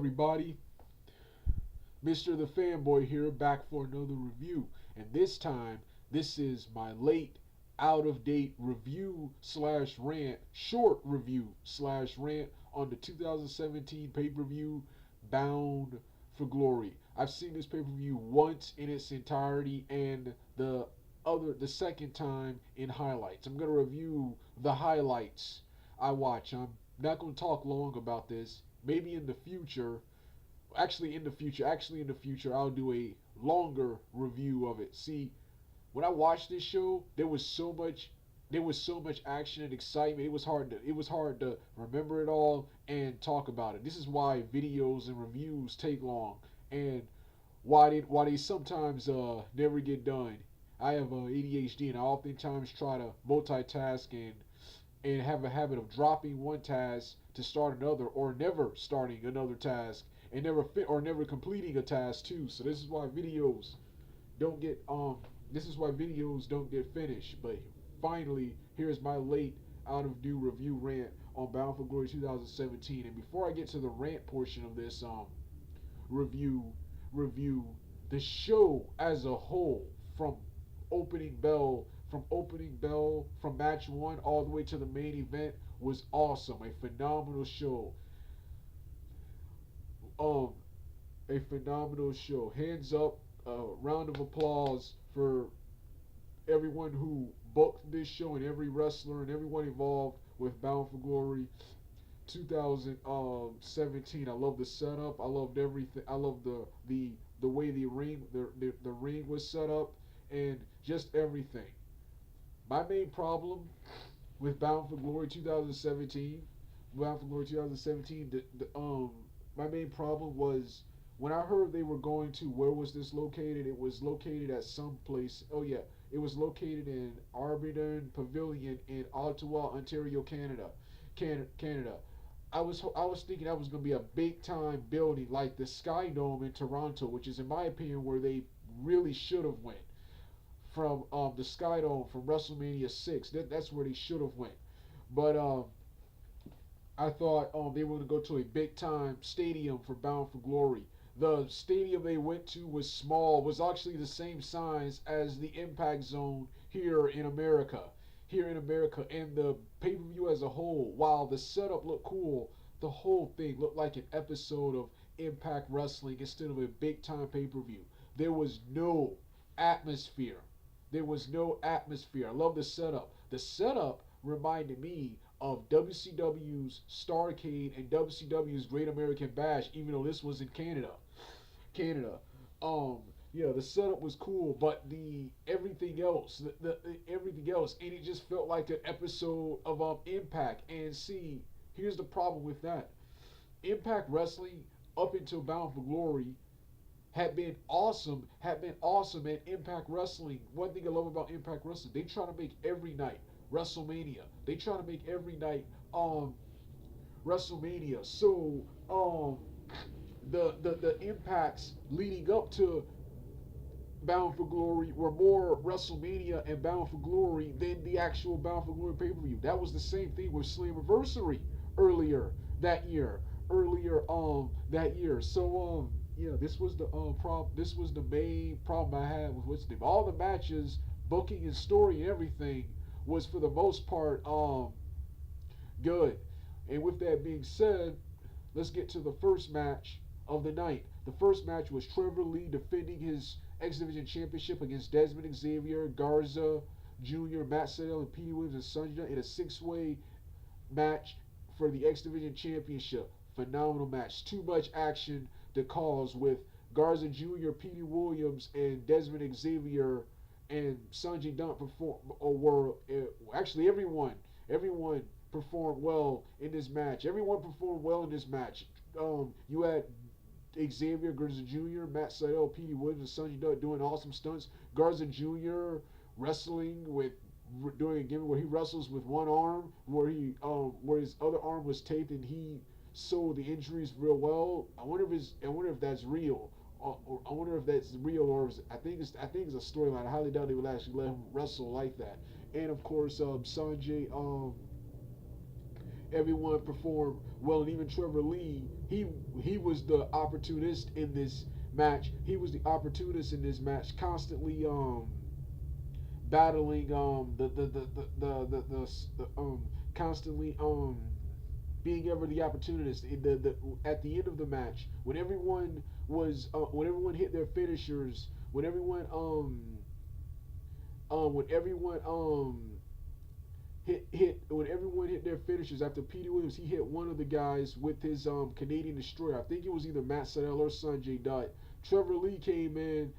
everybody? Mr. The Fanboy here, back for another review. And this time, this is my late, out of date review slash rant, short review slash rant on the 2017 pay per view Bound for Glory. I've seen this pay per view once in its entirety and the second time in highlights. I'm going to review the highlights I watch. I'm not going to talk long about this. Maybe in the future, actually in the future, I'll do a longer review of it. See, when I watched this show, there was so much action and excitement. It was hard to remember it all and talk about it. This is why videos and reviews take long, and why they sometimes never get done. I have ADHD, and I oftentimes try to multitask and have a habit of dropping one task to start another, or never starting another task, and never completing a task too. So this is why videos don't get finished. But finally, here's my late out of due review rant on Bound for Glory 2017. And before I get to the rant portion of this review review the show as a whole, opening bell opening bell from match one all the way to the main event, was awesome. A phenomenal show. Um, a phenomenal show. Hands up, round of applause for everyone who booked this show and every wrestler and everyone involved with Bound for Glory 2017. I love the setup. I loved everything. I love the way the ring was set up and just everything. My main problem with Bound for Glory 2017, my main problem was when I heard they were going to, where was this located? It was located at some place. Oh yeah, it was located in Arbiton Pavilion in Ottawa, Ontario, Canada. Canada. I was thinking that was going to be a big time building like the Sky Dome in Toronto, which is in my opinion where they really should have went from the Sky Dome from WrestleMania 6. That's where they should have went. But I thought they were going to go to a big time stadium for Bound for Glory. The stadium they went to was small, was actually the same size as the Impact Zone here in America. And the pay per view as a whole, while the setup looked cool, the whole thing looked like an episode of Impact Wrestling instead of a big time pay per view. There was no atmosphere. There was no atmosphere. I love the setup. The setup reminded me of WCW's Starrcade and WCW's Great American Bash, even though this was in Canada. Canada. Um, yeah, the setup was cool, but the everything else, the everything else, and it just felt like an episode of Impact. And see, here's the problem with that. Impact Wrestling up until Bound for Glory had been awesome at Impact Wrestling. One thing I love about Impact Wrestling, they try to make every night WrestleMania. They try to make every night WrestleMania. So the impacts leading up to Bound for Glory were more WrestleMania and Bound for Glory than the actual Bound for Glory pay per view. That was the same thing with Slammiversary earlier that year. That year. So yeah, this was the problem. This was the main problem I had with what's name. All the matches, booking and story and everything was for the most part good. And with that being said, let's get to the first match of the night. The first match was Trevor Lee defending his X Division Championship against Desmond Xavier, Garza Jr., Matt Sydal, and Petey Williams and Sanjay in a six-way match for the X Division Championship. Phenomenal match. Too much action to cause with Garza Jr., Petey Williams, and Desmond Xavier and Sanjay Dutt actually everyone performed well in this match. Everyone performed well in this match. You had Xavier Garza Jr., Matt Sydal, Petey Williams, and Sanjay Dutt doing awesome stunts. Garza Jr. wrestling with doing a gimmick where he wrestles with one arm, where his other arm was taped and he sold the injuries real well. I wonder if that's real. I wonder if that's real or I think it's a storyline. I highly doubt they would actually let him wrestle like that. And of course, Sanjay Everyone performed well, and even Trevor Lee, he was the opportunist in this match. He was the opportunist in this match, constantly battling constantly being ever the opportunist. At the end of the match, when everyone hit their finishers, when everyone when everyone hit their finishers after Petey Williams, he hit one of the guys with his Canadian Destroyer. I think it was either Matt Sydal or Sanjay Dutt. Trevor Lee came in.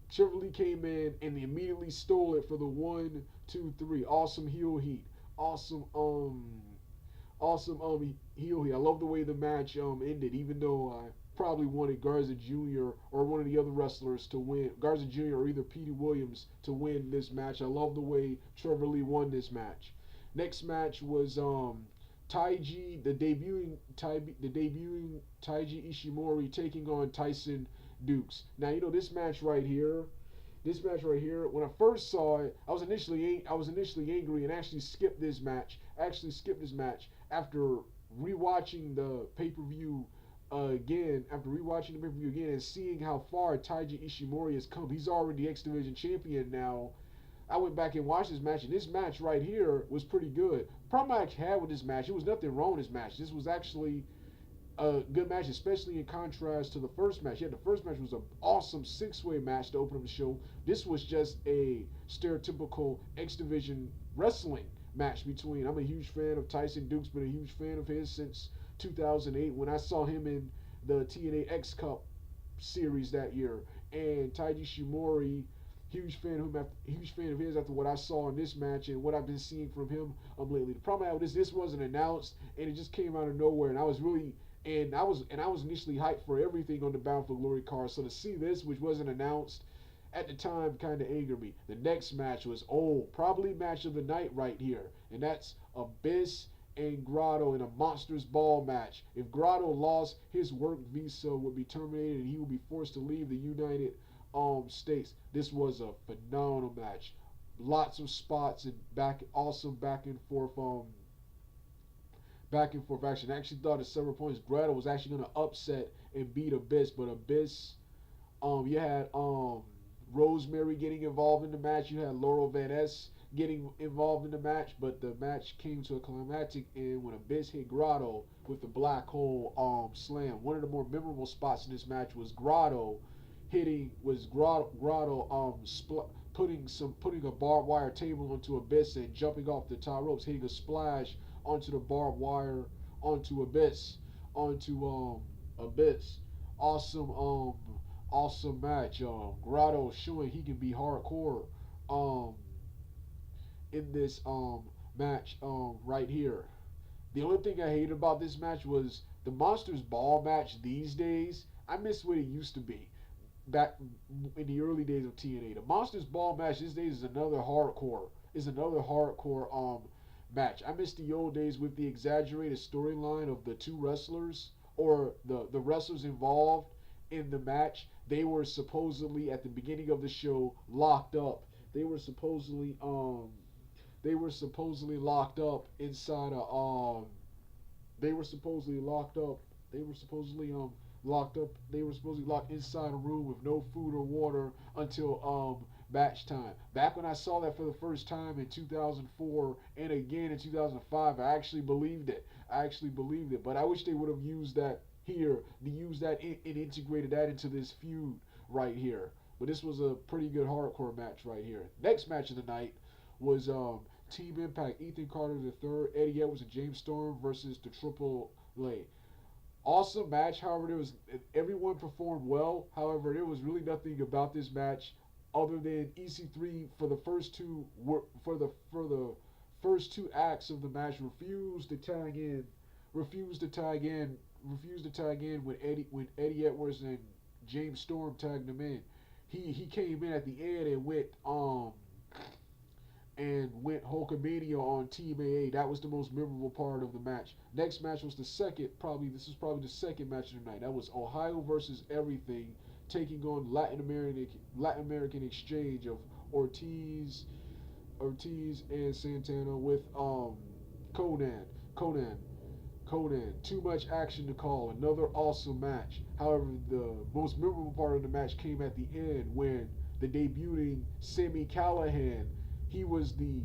Trevor Lee came in and immediately stole it for the 1, 2, 3. Awesome heel heat. Awesome heel heat. I love the way the match ended, even though I probably wanted Garza Jr. or one of the other wrestlers to win. Garza Jr. or either Petey Williams to win this match. I love the way Trevor Lee won this match. Next match was Taiji, the debuting Taiji Ishimori taking on Tyson Dukes. Now you know this match right here. This match right here. When I first saw it, I was initially angry and actually skipped this match. After rewatching the pay per view again. After rewatching the pay per view again and seeing how far Taiji Ishimori has come. He's already X Division champion now. I went back and watched this match, and this match right here was pretty good. Problem I had with this match, it was nothing wrong with this match. This was actually a good match, especially in contrast to the first match. Yeah, the first match was an awesome six-way match to open up the show. This was just a stereotypical X Division wrestling match between. I'm a huge fan of Tyson Dukes, been a huge fan of his since 2008 when I saw him in the TNA X Cup series that year. And Taiji Shimori, huge fan of his after what I saw in this match and what I've been seeing from him lately. The problem I had with this wasn't announced and it just came out of nowhere, and I was initially hyped for everything on the Bound for Glory card. So to see this, which wasn't announced at the time, kind of angered me. The next match was probably match of the night right here, and that's Abyss and Grotto in a Monsters Ball match. If Grotto lost, his work visa would be terminated and he would be forced to leave the United States. This was a phenomenal match. Lots of spots and awesome back and forth action. I actually thought at several points Grotto was actually going to upset and beat Abyss, but Abyss, you had Rosemary getting involved in the match. You had Laurel Van Ness getting involved in the match, but the match came to a climactic end when Abyss hit Grotto with the black hole slam. One of the more memorable spots in this match was Grotto putting a barbed wire table onto Abyss and jumping off the top ropes, hitting a splash onto the barbed wire onto Abyss. Abyss. Awesome match. Grotto showing he can be hardcore in this match right here. The only thing I hated about this match was the Monsters Ball match these days. I miss what it used to be back in the early days of TNA. The Monsters Ball match these days is another hardcore match. I miss the old days with the exaggerated storyline of the two wrestlers or the wrestlers involved in the match. They were supposedly at the beginning of the show locked up. They were supposedly locked up inside a they were supposedly locked up. They were supposedly locked up. They were supposedly locked inside a room with no food or water until match time. Back when I saw that for the first time in 2004 and again in 2005, I actually believed it. But I wish they would have used that here. They used that and integrated that into this feud right here. But this was a pretty good hardcore match right here. Next match of the night was Team Impact, Ethan Carter III, Eddie Edwards, and James Storm versus the Triple A. Awesome match. However, everyone performed well. However, there was really nothing about this match other than EC3 for the first two acts of the match refused to tag in when Eddie Edwards and James Storm tagged him in. He came in at the end and went Hulkamania on Team AA. That was the most memorable part of the match. Next match was the second match of the night. That was Ohio versus Everything taking on Latin American Exchange of Ortiz and Santana with Conan. Conan, too much action to call. Another awesome match. However, the most memorable part of the match came at the end when the debuting Sami Callihan, he was the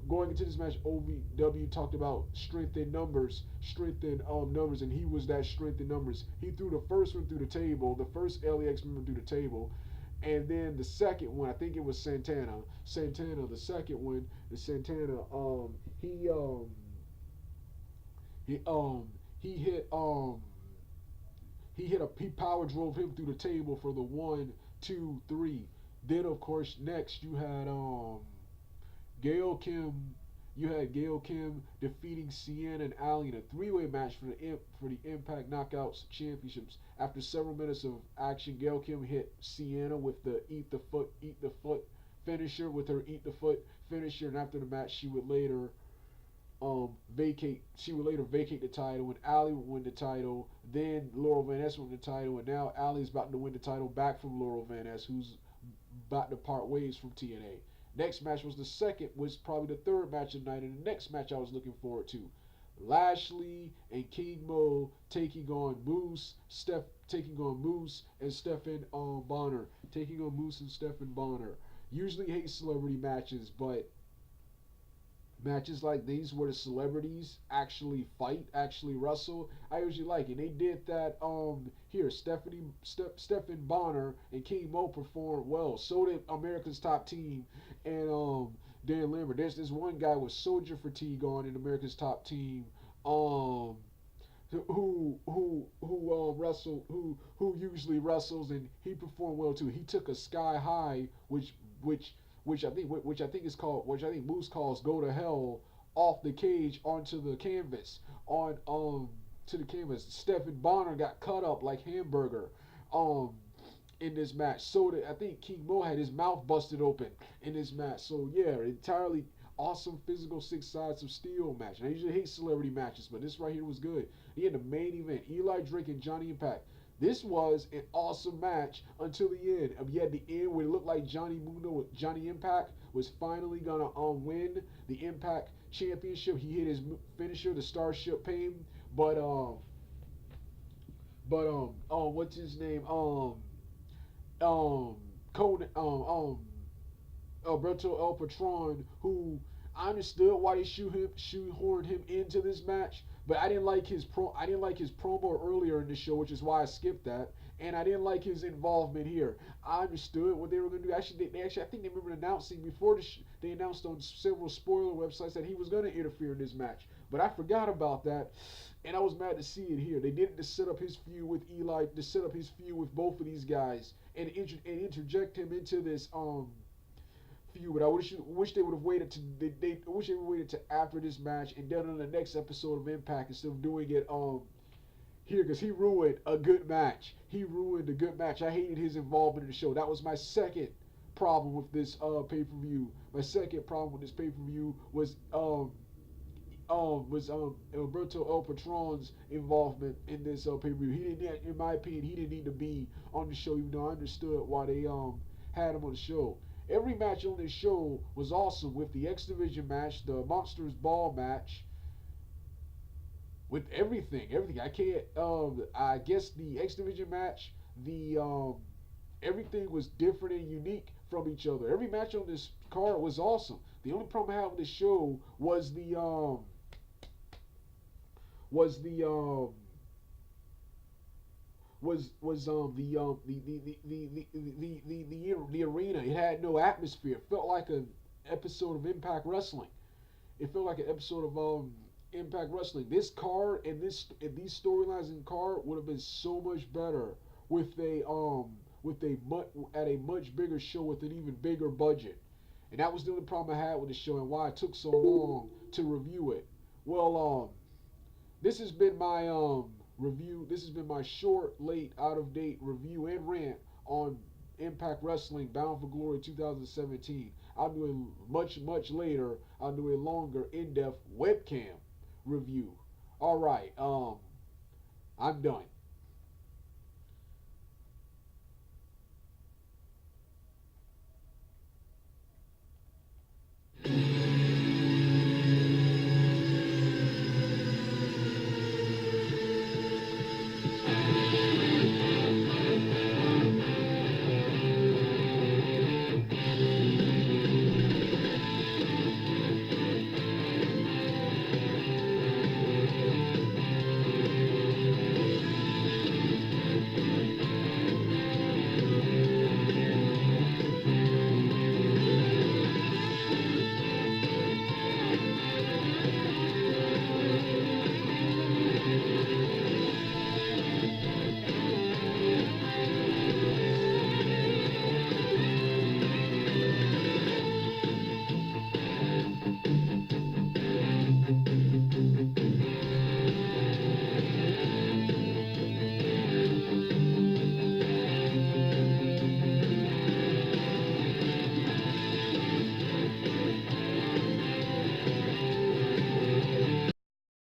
going into this match. OVW talked about strength in numbers, and he was that strength in numbers. He threw the first one through the table, the first LAX member through the table, and then the second one, I think it was Santana. The second one, the Santana, he he he hit he power drove him through the table for the 1, 2, 3. Then of course next you had Gail Kim. You had Gail Kim defeating Cien and Allie in a three-way match for the Impact Knockouts Championships. After several minutes of action, Gail Kim hit Sienna with the eat the foot finisher with her eat the foot finisher, and after the match, she would later vacate the title, and Allie would win the title. Then Laurel Van Ness won the title, and now Allie's about to win the title back from Laurel Van Ness, who's about to part ways from TNA. Next match was probably the third match of the night, and the next match I was looking forward to. Lashley and King Mo taking on Moose, and Stephen Bonner. Taking on Moose and Stephen Bonner. Usually hate celebrity matches, but matches like these where the celebrities actually fight, actually wrestle, I usually like it. They did that here. Stephen Bonner and King Mo performed well. So did America's Top Team and Dan Lambert. There's this one guy with soldier fatigue on in America's Top Team, who usually wrestles, and he performed well too. He took a sky high, which I think is called, which I think Moose calls go to hell, off the cage onto the canvas, to the canvas. Stephen Bonner got cut up like hamburger in this match. So I think King Mo had his mouth busted open in this match. So yeah, entirely awesome physical 6 sides of steel match. And I usually hate celebrity matches, but this right here was good. He had the main event, Eli Drake and Johnny Impact. This was an awesome match until the end. Yet the end where it looked like Johnny Impact was finally gonna win the Impact Championship. He hit his finisher, the Starship Pain, but what's his name? Conan, Alberto El Patron, who I understood why they shoehorned him into this match, but I didn't like his promo earlier in the show, which is why I skipped that, and I didn't like his involvement here. I understood what they were going to do. I think they remember announcing before they announced on several spoiler websites that he was going to interfere in this match, but I forgot about that, and I was mad to see it here. They did it to set up his feud with Eli, to set up his feud with both of these guys, and interject him into this feud. But I wish they would have waited to after this match and done it on the next episode of Impact instead of doing it here, because he ruined a good match. I hated his involvement in the show. That was my second problem with this pay-per-view. My second problem with this pay-per-view was Alberto El Patron's involvement in this pay-per-view. He didn't, in my opinion, he didn't need to be on the show, even though I understood why they had him on the show. Every match on this show was awesome, with the X Division match, the Monsters Ball match, with everything. I can't. I guess the X Division match, everything was different and unique from each other. Every match on this card was awesome. The only problem I had with this show was the arena. It had no atmosphere. It felt like an episode of Impact Wrestling. Impact Wrestling. This card and these storylines in card would have been so much better with at a much bigger show with an even bigger budget. And that was the only problem I had with the show and why it took so long to review it. Well, this has been my review. This has been my short, late, out of date review and rant on Impact Wrestling Bound for Glory 2017. I'll do it much later. I'll do a longer, in-depth webcam review. All right, I'm done.